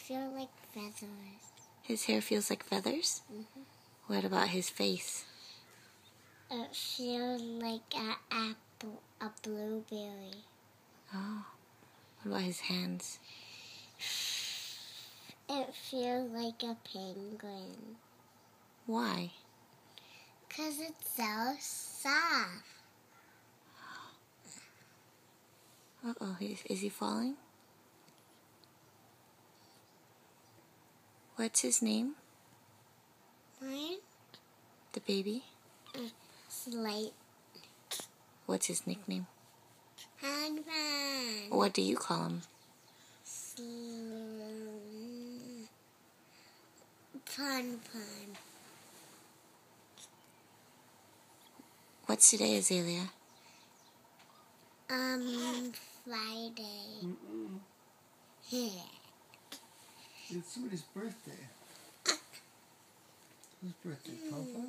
feels like feathers. His hair feels like feathers? Mm-hmm. What about his face? It feels like an apple, a blueberry. Oh. What about his hands? It feels like a penguin. Why? 'Cause it's so soft. Uh-oh, is he falling? What's his name? Mine? The baby? Slate. What's his nickname? Handman. What do you call him? Pun Pun. What's today, Azalea? Friday. It's somebody's birthday. Whose birthday? Papa?